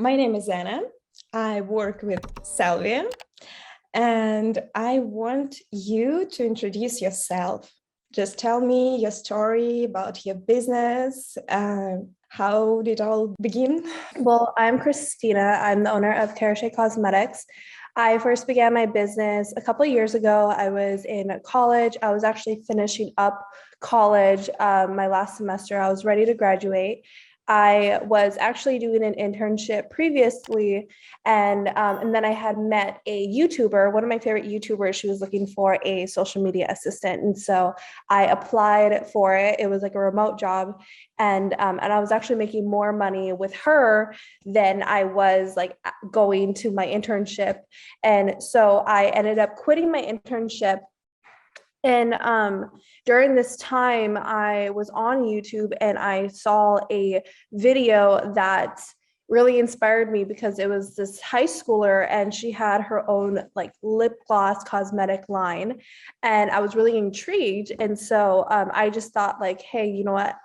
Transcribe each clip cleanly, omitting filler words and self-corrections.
My name is Anna. I work with Salvian, and I want you to introduce yourself. Just tell me your story about your business. How did it all begin? Well, I'm Christina. I'm the owner of Cosmetics. I first began my business a couple of years ago. I was in college. I was actually finishing up college my last semester. I was ready to graduate. I was actually doing an internship previously, and then I had met a YouTuber, one of my favorite YouTubers. She was looking for a social media assistant, and so I applied for it. It was like a remote job, and I was actually making more money with her than I was like going to my internship, and so I ended up quitting my internship. And during this time, I was on YouTube and I saw a video that really inspired me because it was this high schooler and she had her own like lip gloss cosmetic line. And I was really intrigued. And so I just thought like, hey, you know what?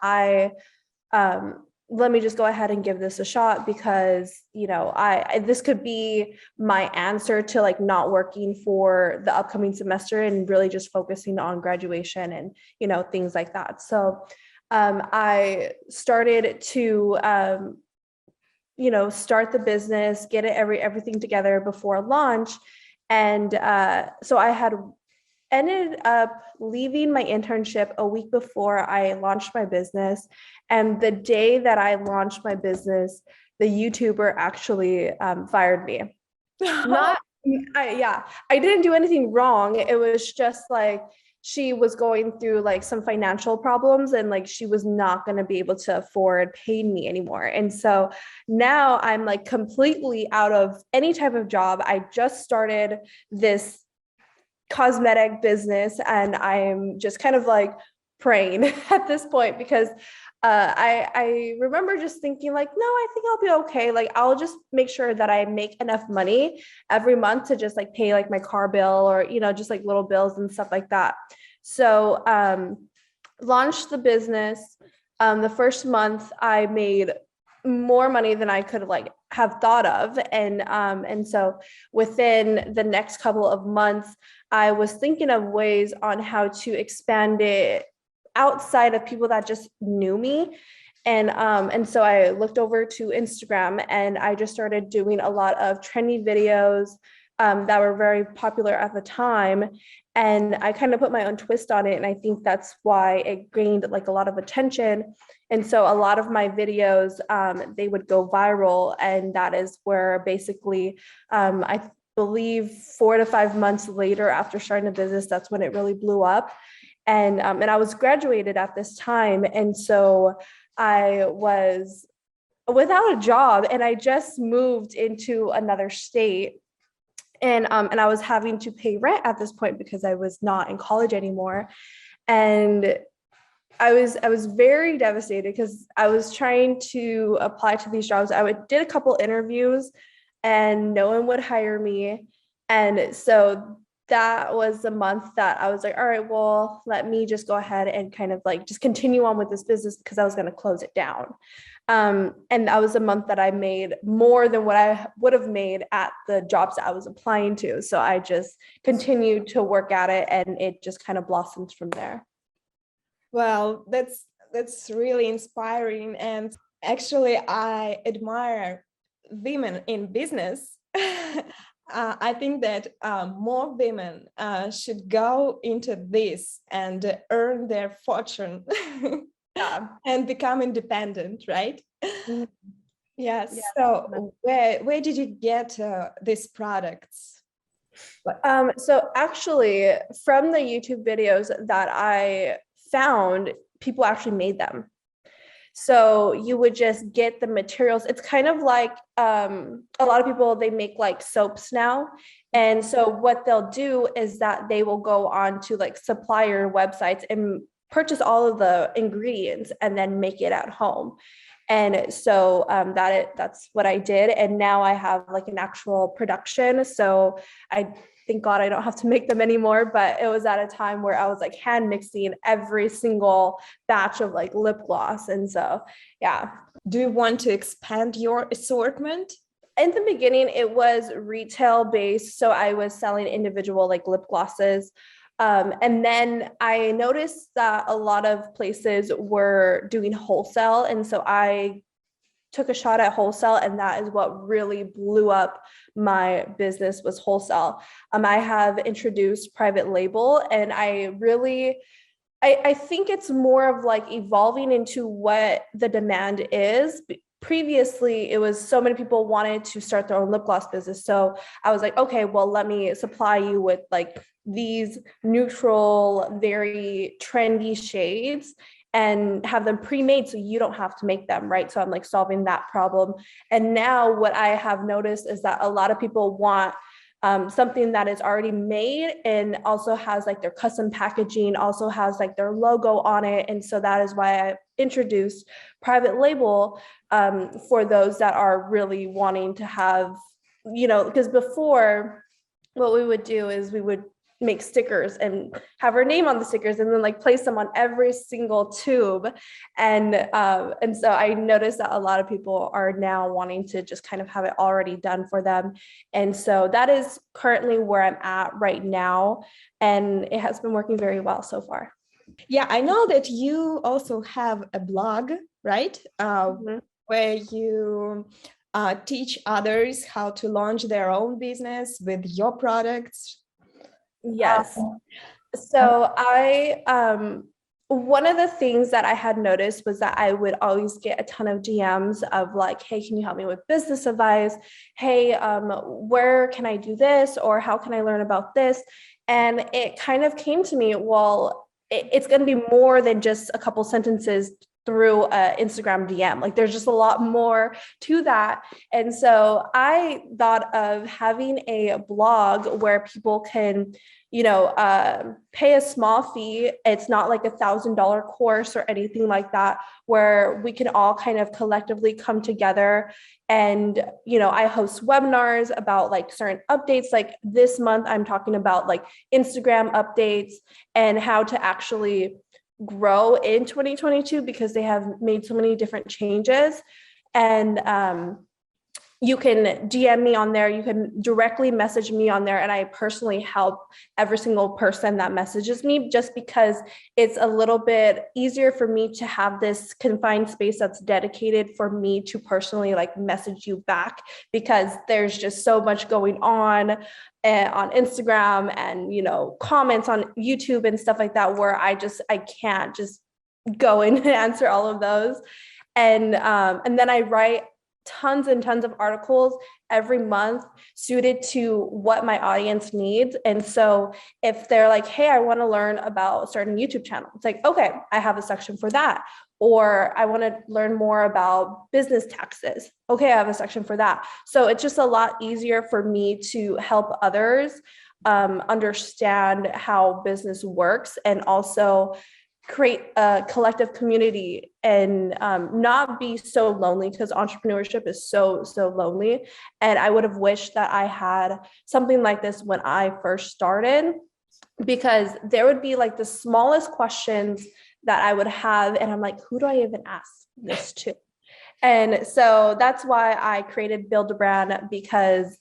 Let me just go ahead and give this a shot because I this could be my answer to like not working for the upcoming semester and really just focusing on graduation and things like that. So I started to start the business, get everything together before launch, and so I had ended up leaving my internship a week before I launched my business. And the day that I launched my business, the YouTuber actually fired me. Not, I didn't do anything wrong. It was just like she was going through like some financial problems and like she was not going to be able to afford paying me anymore. And so now I'm like completely out of any type of job. I just started this cosmetic business and I'm just kind of like praying at this point because I remember just thinking like, no, I think I'll be okay. Like I'll just make sure that I make enough money every month to just like pay like my car bill or just like little bills and stuff like that. So launched the business. The first month I made more money than I could like have thought of. And so within the next couple of months, I was thinking of ways on how to expand it outside of people that just knew me. And so I looked over to Instagram and I just started doing a lot of trendy videos that were very popular at the time. And I kind of put my own twist on it. And I think that's why it gained like a lot of attention. And so a lot of my videos, they would go viral. And that is where basically, I believe 4 to 5 months later after starting a business, that's when it really blew up. And I was graduated at this time. And so I was without a job and I just moved into another state. And I was having to pay rent at this point because I was not in college anymore. And I was very devastated because I was trying to apply to these jobs. Did a couple interviews and no one would hire me. And so that was the month that I was like, all right, well, let me just go ahead and kind of like just continue on with this business because I was going to close it down. And that was a month that I made more than what I would have made at the jobs that I was applying to. So I just continued to work at it and it just kind of blossomed from there. Well, that's really inspiring. And actually, I admire women in business. I think that more women should go into this and earn their fortune and become independent, right? Mhm. Yes. Yeah. So where did you get these products? So actually, from the YouTube videos that I found, people actually made them. So you would just get the materials. It's kind of like a lot of people, they make like soaps now. And so what they'll do is that they will go on to like supplier websites and purchase all of the ingredients and then make it at home. And so that's what I did. And now I have like an actual production. So I thank God I don't have to make them anymore. But it was at a time where I was like hand mixing every single batch of like lip gloss. And so, yeah. Do you want to expand your assortment? In the beginning, it was retail based. So I was selling individual like lip glosses. And then I noticed that a lot of places were doing wholesale. And so I took a shot at wholesale, and that is what really blew up my business was wholesale. I have introduced private label, and I think it's more of like evolving into what the demand is. Previously, it was so many people wanted to start their own lip gloss business. So I was like, okay, well, let me supply you with like these neutral, very trendy shades and have them pre-made so you don't have to make them, right? So I'm like solving that problem. And now what I have noticed is that a lot of people want something that is already made and also has like their custom packaging, also has like their logo on it. And so that is why I introduced private label for those that are really wanting to have, because before what we would do is we would make stickers and have her name on the stickers and then like place them on every single tube. And so I noticed that a lot of people are now wanting to just kind of have it already done for them. And so that is currently where I'm at right now. And it has been working very well so far. Yeah, I know that you also have a blog, right? Where you teach others how to launch their own business with your products. Yes. So one of the things that I had noticed was that I would always get a ton of DMs of like, hey, can you help me with business advice? Hey, where can I do this? Or how can I learn about this? And it kind of came to me, well, it's going to be more than just a couple sentences through an Instagram DM. Like there's just a lot more to that. And so I thought of having a blog where people can, pay a small fee. It's not like $1,000 course or anything like that, where we can all kind of collectively come together. And, I host webinars about like certain updates. Like this month, I'm talking about like Instagram updates and how to actually grow in 2022 because they have made so many different changes. And you can DM me on there. You can directly message me on there. And I personally help every single person that messages me just because it's a little bit easier for me to have this confined space that's dedicated for me to personally like message you back because there's just so much going on Instagram and, comments on YouTube and stuff like that, where I can't just go in and answer all of those. And then I write tons and tons of articles every month suited to what my audience needs. And so if they're like, hey, I want to learn about starting a YouTube channel, it's like, okay, I have a section for that. Or I want to learn more about business taxes. Okay, I have a section for that. So it's just a lot easier for me to help others understand how business works and also create a collective community and not be so lonely because entrepreneurship is so lonely. And I would have wished that I had something like this when I first started, because there would be like the smallest questions that I would have. And I'm like, who do I even ask this to? And so that's why I created Build a Brand, because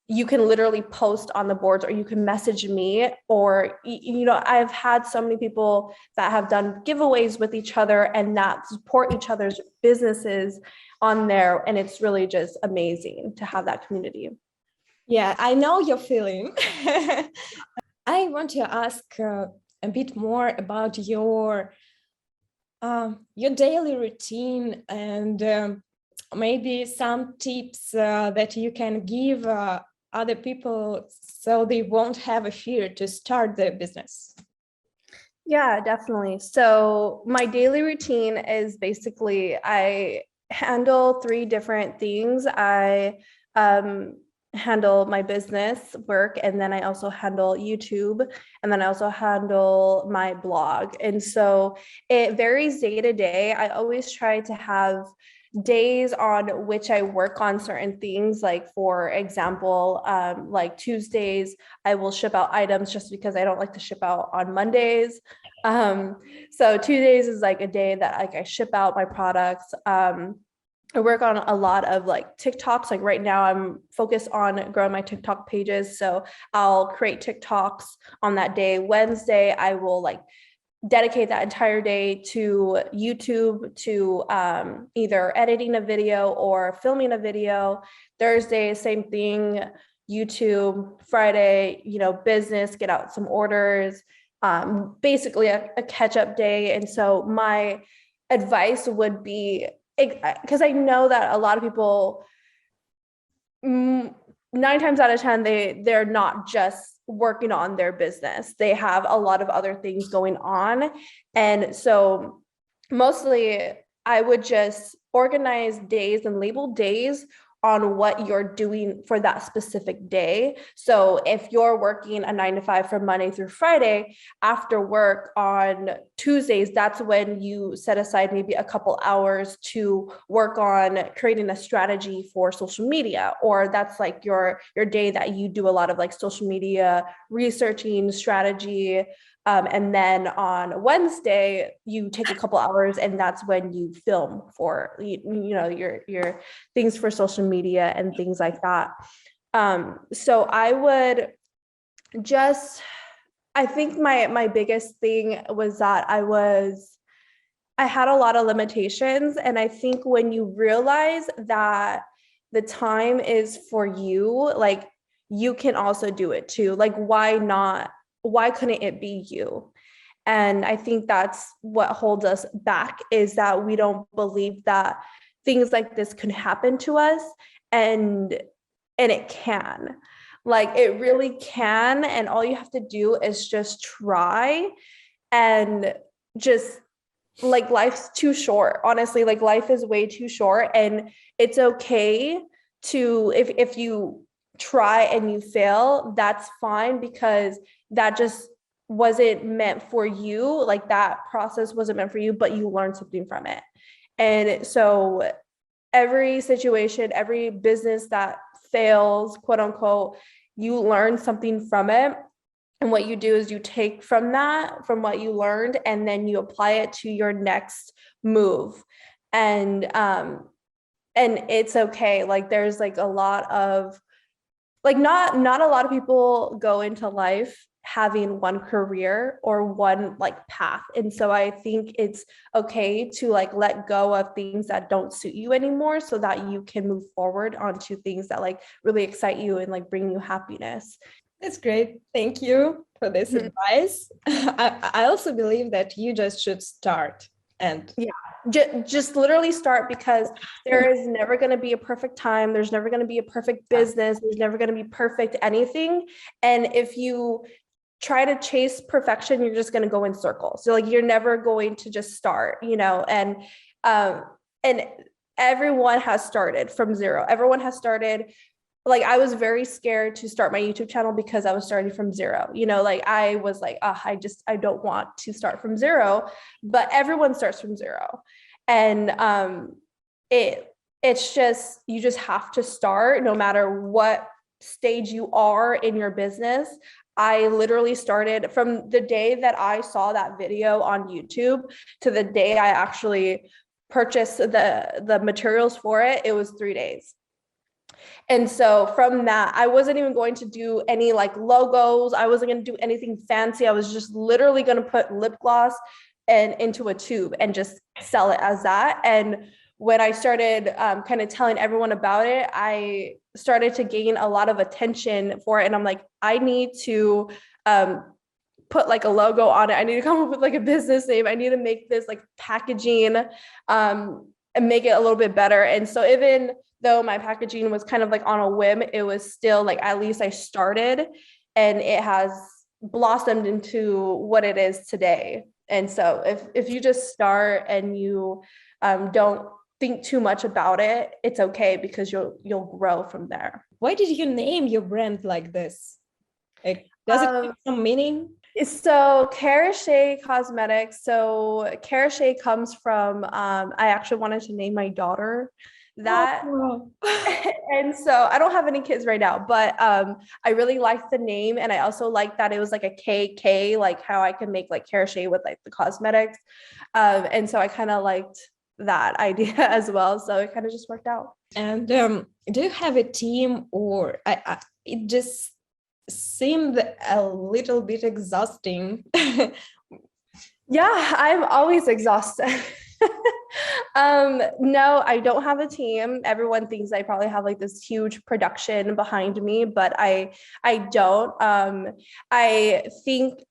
you can literally post on the boards or you can message me, or, I've had so many people that have done giveaways with each other and that support each other's businesses on there. And it's really just amazing to have that community. Yeah, I know your feeling. I want to ask a bit more about your daily routine and maybe some tips that you can give other people so they won't have a fear to start their business. Yeah, definitely. So my daily routine is basically I handle 3 different things. I handle my business work, and then I also handle YouTube, and then I also handle my blog. And so it varies day to day. I always try to have days on which I work on certain things. Like for example, like Tuesdays, I will ship out items just because I don't like to ship out on Mondays. So Tuesdays is like a day that like I ship out my products. I work on a lot of like TikToks. Like right now, I'm focused on growing my TikTok pages. So I'll create TikToks on that day. Wednesday, I will like dedicate that entire day to YouTube, to either editing a video or filming a video. Thursday, same thing, YouTube. Friday, business, get out some orders, basically a catch up day. And so my advice would be, because I know that a lot of people, 9 times out of 10, they're not just working on their business. They have a lot of other things going on. And so mostly I would just organize days and label days on what you're doing for that specific day. So if you're working a 9 to 5 from Monday through Friday, after work on Tuesdays, that's when you set aside maybe a couple hours to work on creating a strategy for social media, or that's like your day that you do a lot of like social media researching strategy. And then on Wednesday, you take a couple hours, and that's when you film for your things for social media and things like that. So I would just, I think my biggest thing was that I had a lot of limitations, and I think when you realize that the time is for you, like you can also do it too. Like why not? Why couldn't it be you? And I think that's what holds us back, is that we don't believe that things like this can happen to us, and it can. Like it really can, and all you have to do is just try, and just like life's too short. Honestly, like life is way too short, and it's okay to if you try and you fail, that's fine, because that just wasn't meant for you. Like that process wasn't meant for you, but you learned something from it. And so every situation, every business that fails, quote unquote, you learn something from it. And what you do is you take from that, from what you learned, and then you apply it to your next move. And it's okay. Like there's like a lot of like not a lot of people go into life having one career or one like path. And so I think it's okay to like let go of things that don't suit you anymore, so that you can move forward onto things that like really excite you and like bring you happiness. That's great. Thank you for this advice. I also believe that you just should start. And just literally start, because there is never going to be a perfect time. There's never going to be a perfect business. There's never going to be perfect anything. And if you try to chase perfection, you're just going to go in circles. So like you're never going to just start, and everyone has started from zero. Everyone has started. Like I was very scared to start my YouTube channel because I was starting from zero. Like I was like, I don't want to start from zero, but everyone starts from zero. And it's just, you just have to start no matter what stage you are in your business. I literally started from the day that I saw that video on YouTube to the day I actually purchased the materials for it. It was 3 days. And so from that, I wasn't even going to do any like logos. I wasn't going to do anything fancy. I was just literally going to put lip gloss and into a tube and just sell it as that. And when I started kind of telling everyone about it, I started to gain a lot of attention for it. And I'm like, I need to put like a logo on it. I need to come up with like a business name. I need to make this like packaging and make it a little bit better. And so even though my packaging was kind of like on a whim, it was still like, at least I started, and it has blossomed into what it is today. And so if you just start and you don't think too much about it, it's okay, because you'll grow from there. Why did you name your brand like this? Like, does it have some meaning? So Carachet Cosmetics. So Carachet comes from, I actually wanted to name my daughter that. Oh. And so I don't have any kids right now, but I really liked the name. And I also liked that it was like a KK, like how I can make like Carachet with like the cosmetics. And so I kind of liked that idea as well. So it kind of just worked out. And do you have a team, or it just seemed a little bit exhausting? Yeah, I'm always exhausted. No, I don't have a team. Everyone thinks I probably have like this huge production behind me, but I don't. I think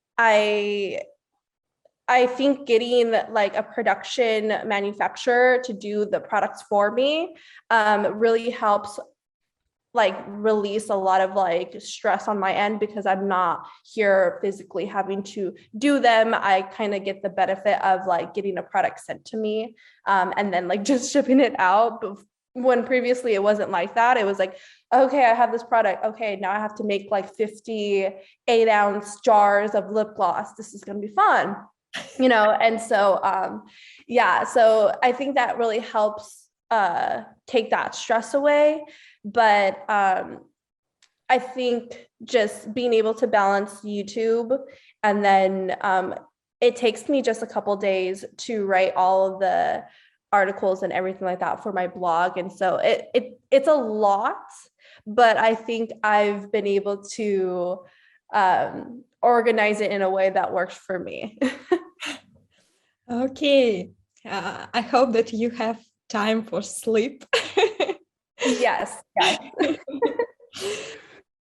I think getting like a production manufacturer to do the products for me really helps like release a lot of like stress on my end, because I'm not here physically having to do them. I kind of get the benefit of like getting a product sent to me and then like just shipping it out. But when previously it wasn't like that, it was like, okay, I have this product. Okay, now I have to make like 50 8-ounce jars of lip gloss. This is going to be fun, you know? And so, yeah, so I think that really helps take that stress away. But I think just being able to balance YouTube, and then it takes me just a couple days to write all of the articles and everything like that for my blog. And so it's a lot, but I think I've been able to organize it in a way that works for me. Okay. I hope that you have time for sleep. Yes.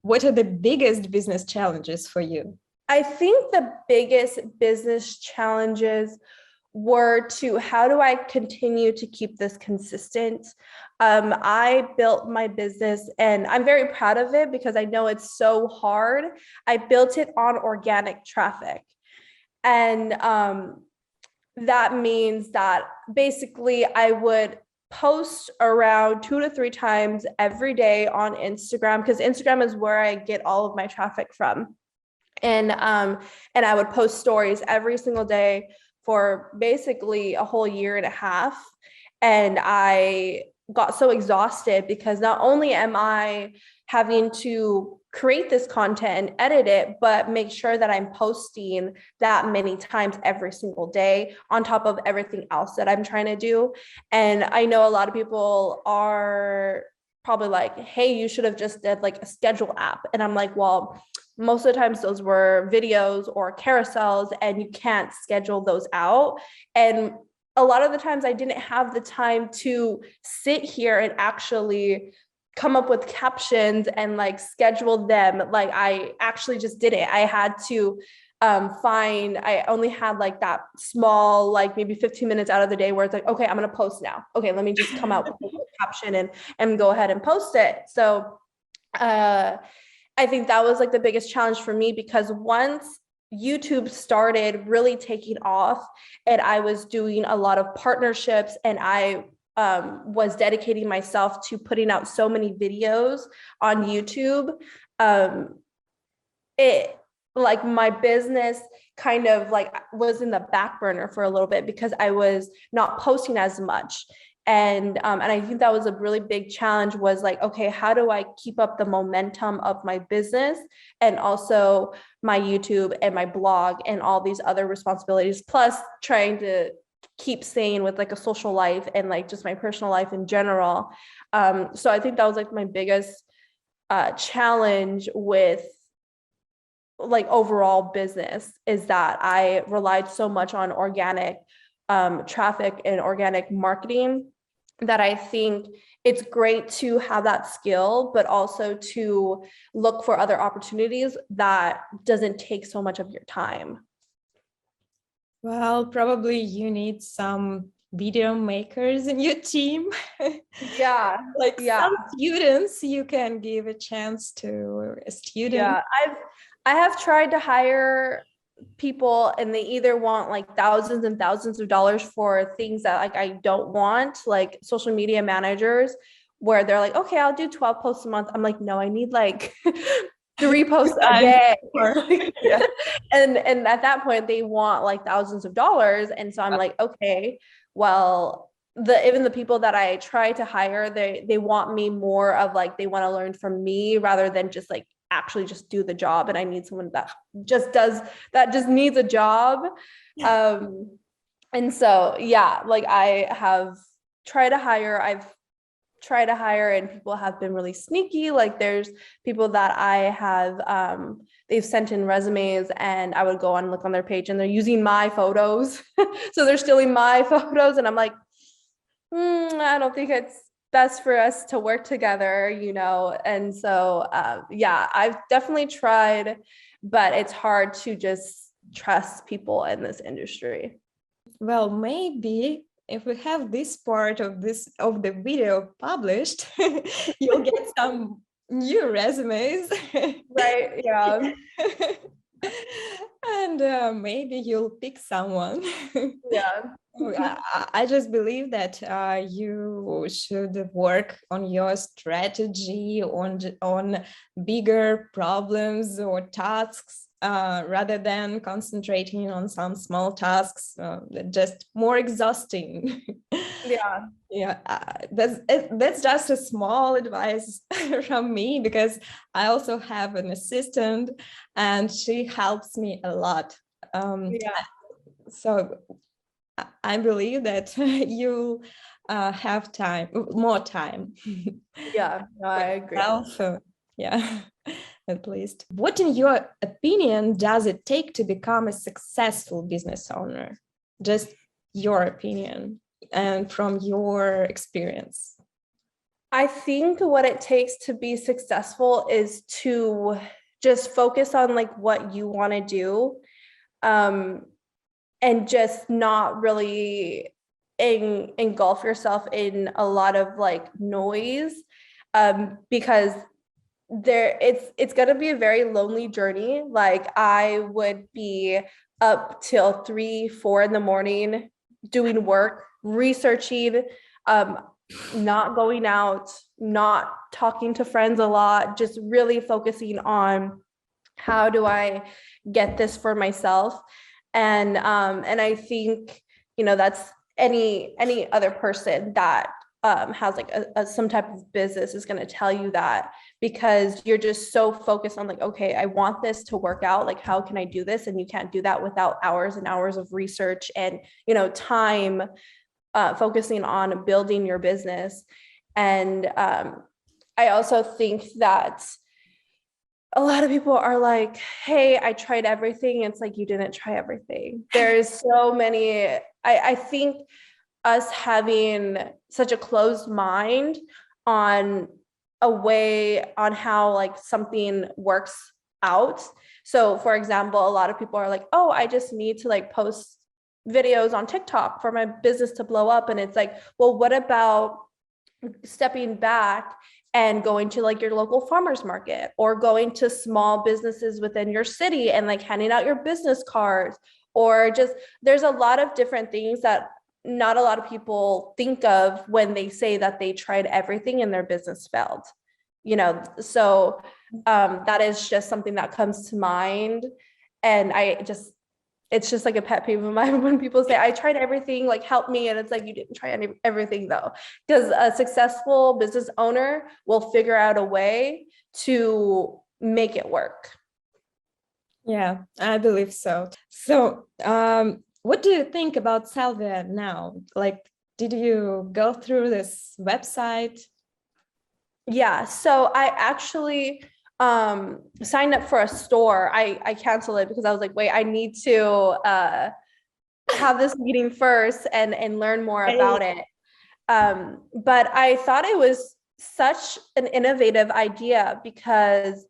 What are the biggest business challenges for you? I think the biggest business challenges were to, how do I continue to keep this consistent? I built my business and I'm very proud of it because I know it's so hard. I built it on organic traffic. And that means that basically I would post around 2 to 3 times every day on Instagram, because Instagram is where I get all of my traffic from. And I would post stories every single day for basically a whole year and a half. And I got so exhausted because not only am I having to create this content and edit it, but make sure that I'm posting that many times every single day on top of everything else that I'm trying to do. And I know a lot of people are probably like, hey, you should have just did like a schedule app. And I'm like, well, most of the times those were videos or carousels and you can't schedule those out. And a lot of the times I didn't have the time to sit here and actually come up with captions and like schedule them. Like I actually just did it. I had to I only had like that small, like maybe 15 minutes out of the day where it's like, okay, I'm going to post now. Okay, let me just come out with a caption and go ahead and post it. So I think that was like the biggest challenge for me, because once YouTube started really taking off and I was doing a lot of partnerships and I was dedicating myself to putting out so many videos on YouTube, it like my business kind of like was in the back burner for a little bit because I was not posting as much. And I think that was a really big challenge, was like, okay, how do I keep up the momentum of my business and also my YouTube and my blog and all these other responsibilities, plus trying to keep sane with like a social life and like just my personal life in general. So I think that was like my biggest challenge with like overall business, is that I relied so much on organic traffic and organic marketing, that I think it's great to have that skill, but also to look for other opportunities that doesn't take so much of your time. Well, probably you need some video makers in your team. Yeah. Like some students, you can give a chance to a student. Yeah, I have tried to hire people and they either want like thousands and thousands of dollars for things that like I don't want, like social media managers, where they're like, okay, I'll do 12 posts a month. I'm like, no, I need like 3 posts a day. Yeah. And at that point they want like thousands of dollars. And so I'm like, okay, well, even the people that I try to hire, they want me more of like, they want to learn from me rather than just like actually just do the job. And I need someone that just needs a job. And so, yeah, like I've tried to hire and people have been really sneaky. Like there's people that I have, they've sent in resumes and I would go on and look on their page and they're using my photos. So they're stealing my photos. And I'm like, I don't think it's best for us to work together, And so, yeah, I've definitely tried, but it's hard to just trust people in this industry. Well, maybe if we have this part of the video published, you'll get some new resumes. Right. Yeah. And maybe you'll pick someone. Yeah. I just believe that you should work on your strategy, on bigger problems or tasks, rather than concentrating on some small tasks, just more exhausting. Yeah. Yeah, that's just a small advice from me, because I also have an assistant and she helps me a lot. Yeah. So I believe that you have more time. Yeah. No, I agree. Also, yeah, at least. What, in your opinion, does it take to become a successful business owner? Just your opinion and from your experience. I think what it takes to be successful is to just focus on like what you want to do, and just not really engulf yourself in a lot of like noise, because it's going to be a very lonely journey. Like I would be up till 3, 4 in the morning doing work, researching, not going out, not talking to friends a lot, just really focusing on how do I get this for myself. And I think, that's any other person that has like some type of business is going to tell you that, because you're just so focused on like, okay, I want this to work out. Like, how can I do this? And you can't do that without hours and hours of research and, time, focusing on building your business. And I also think that a lot of people are like, hey, I tried everything. It's like, you didn't try everything. There's so many, I think us having such a closed mind on a way on how like something works out. So for example, a lot of people are like, oh, I just need to like post videos on TikTok for my business to blow up. And it's like, well, what about stepping back and going to like your local farmers market or going to small businesses within your city and like handing out your business cards, or just, there's a lot of different things that not a lot of people think of when they say that they tried everything and their business failed, so that is just something that comes to mind. And it's just like a pet peeve of mine when people say, I tried everything, like help me. And it's like, you didn't try everything though, because a successful business owner will figure out a way to make it work. Yeah, I believe so. So, what do you think about Salvian now? Like, did you go through this website? Yeah, so I actually signed up for a store. I canceled it because I was like, wait, I need to have this meeting first and learn more about it. But I thought it was such an innovative idea because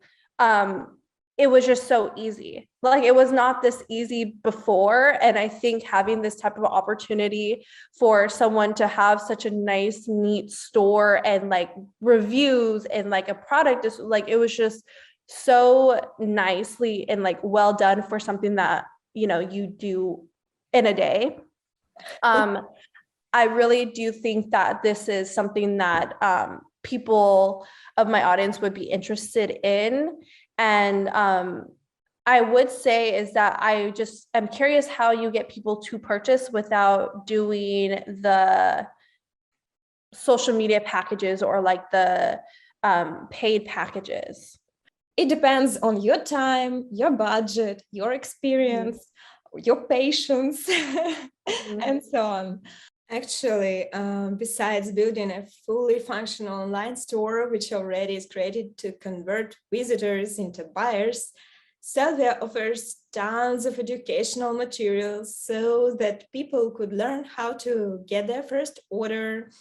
it was just so easy. Like, it was not this easy before. And I think having this type of opportunity for someone to have such a nice, neat store and like reviews and like a product is like, it was just so nicely and like well done for something that, you do in a day. I really do think that this is something that people of my audience would be interested in. And I would say is that I just am curious how you get people to purchase without doing the social media packages or like the paid packages. It depends on your time, your budget, your experience, your patience. and so on. Actually, besides building a fully functional online store, which already is created to convert visitors into buyers, Salvia offers tons of educational materials so that people could learn how to get their first order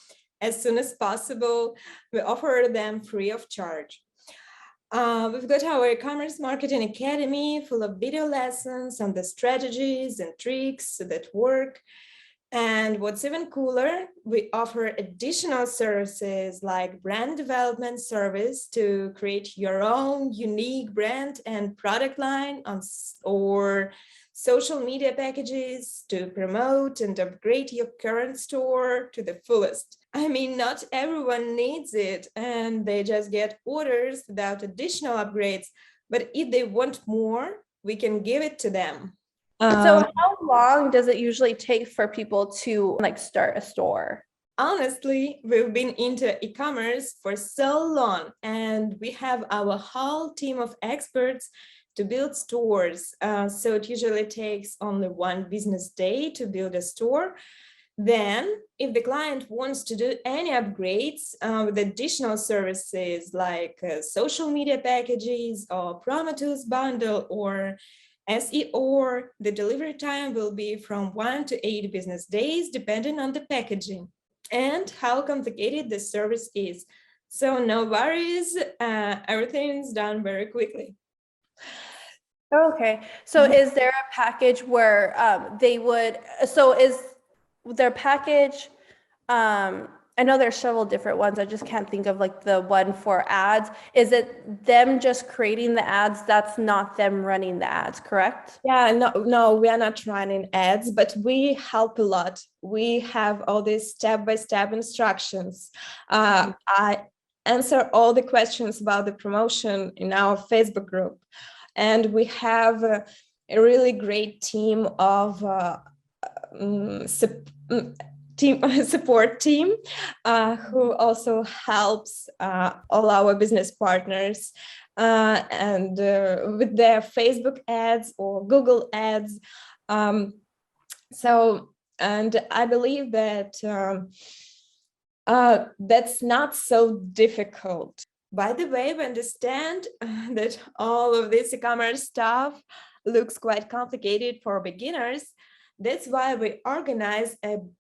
as soon as possible. We offer them free of charge. We've got our e-commerce marketing academy full of video lessons on the strategies and tricks that work. And what's even cooler, we offer additional services like brand development service to create your own unique brand and product line or social media packages to promote and upgrade your current store to the fullest. I mean, not everyone needs it and they just get orders without additional upgrades, but if they want more, we can give it to them. So how long does it usually take for people to like start a store? Honestly, we've been into e-commerce for so long and we have our whole team of experts to build stores. So it usually takes only one business day to build a store. Then, if the client wants to do any upgrades with additional services like social media packages or promo tools bundle or SEO, the delivery time will be from 1 to 8 business days, depending on the packaging and how complicated the service is. So no worries, everything's done very quickly. Okay, so is there a package where they would, so is their package, I know there's several different ones, I just can't think of like the one for ads. Is it them just creating the ads? That's not them running the ads, correct? Yeah, no, we are not running ads, but we help a lot. We have all these step-by-step instructions. I answer all the questions about the promotion in our Facebook group. And we have a really great team of support team who also helps all our business partners and with their Facebook ads or Google ads. And I believe that that's not so difficult. By the way, we understand that all of this e-commerce stuff looks quite complicated for beginners. That's why we organize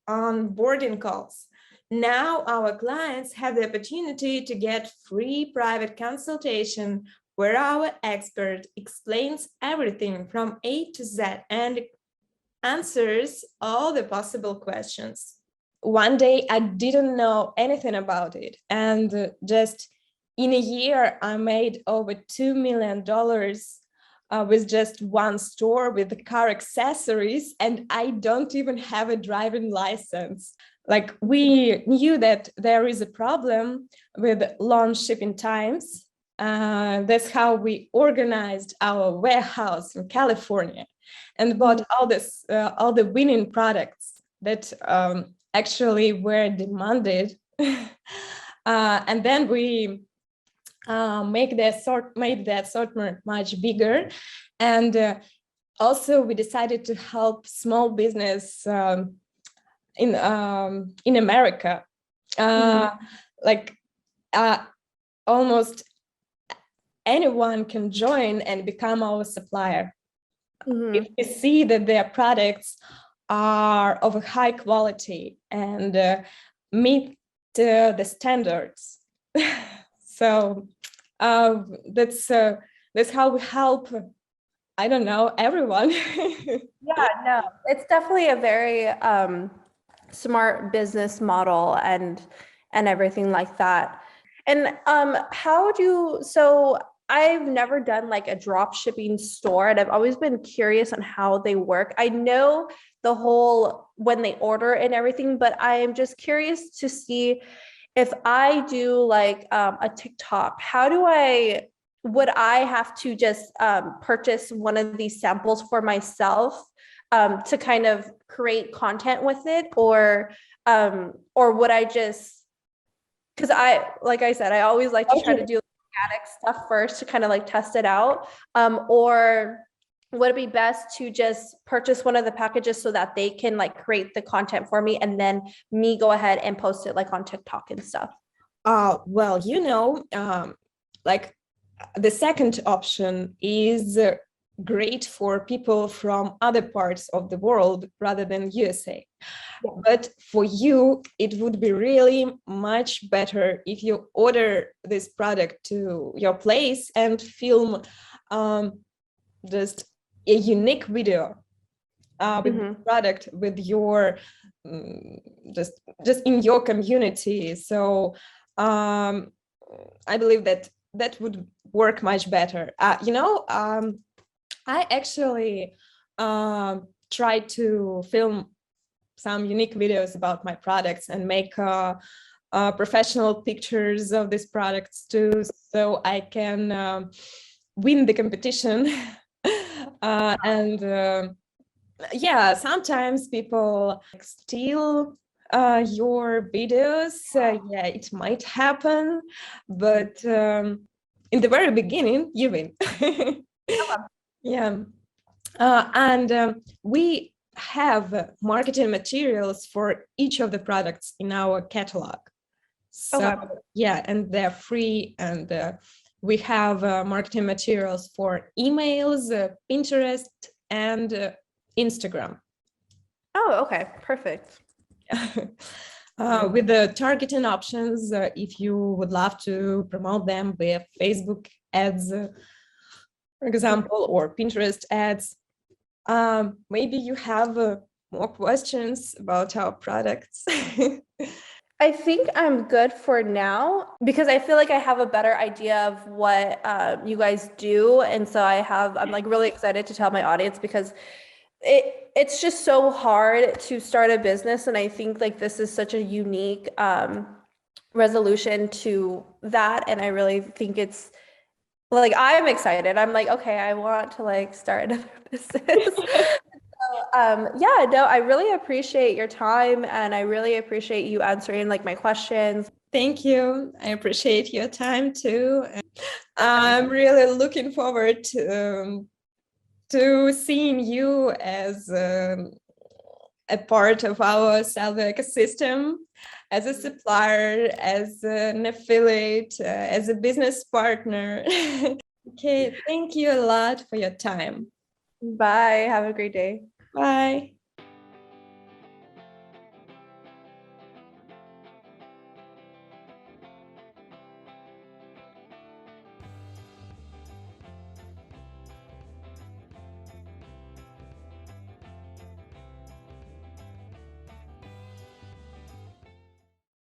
onboarding calls. Now our clients have the opportunity to get free private consultation where our expert explains everything from A to Z and answers all the possible questions. One day I didn't know anything about it, and just in a year I made over $2 million with just one store with the car accessories, and I don't even have a driving license. Like, we knew that there is a problem with long shipping times. That's how we organized our warehouse in California and bought all the winning products that actually were demanded. And then we made the assortment much bigger, and also we decided to help small business in America. Like almost anyone can join and become our supplier if you see that their products are of a high quality and meet the standards. So that's how we help, I don't know, everyone. Yeah, no, it's definitely a very smart business model and everything like that. And so I've never done like a drop shipping store, and I've always been curious on how they work. I know the whole when they order and everything, but I am just curious to see if I do like a TikTok, would I have to just purchase one of these samples for myself to kind of create content with it, or would I just, because like I said, I always like to try to do organic stuff first to kind of like test it out, or would it be best to just purchase one of the packages so that they can like create the content for me and then me go ahead and post it like on TikTok and stuff? Well, like the second option is great for people from other parts of the world rather than USA. Yeah. But for you, it would be really much better if you order this product to your place and film just a unique video with the product, with your just in your community. So I believe that would work much better. I actually tried to film some unique videos about my products and make professional pictures of these products too, so I can win the competition. Yeah, sometimes people steal your videos. Yeah, it might happen, but in the very beginning, you win. Yeah. We have marketing materials for each of the products in our catalog. So yeah, and they're free, and we have marketing materials for emails, Pinterest, and Instagram. Oh, okay, perfect. With the targeting options, if you would love to promote them with Facebook ads, for example, or Pinterest ads. Maybe you have more questions about our products. I think I'm good for now because I feel like I have a better idea of what you guys do. And so I'm like really excited to tell my audience because it's just so hard to start a business. And I think like this is such a unique resolution to that. And I really think it's like, I'm excited. I'm like, okay, I want to like start another business. Yeah, no, I really appreciate your time and I really appreciate you answering like my questions. Thank you. I appreciate your time too. I'm really looking forward to seeing you as a part of our Salvian ecosystem, as a supplier, as an affiliate, as a business partner. Okay, thank you a lot for your time. Bye. Have a great day. Bye.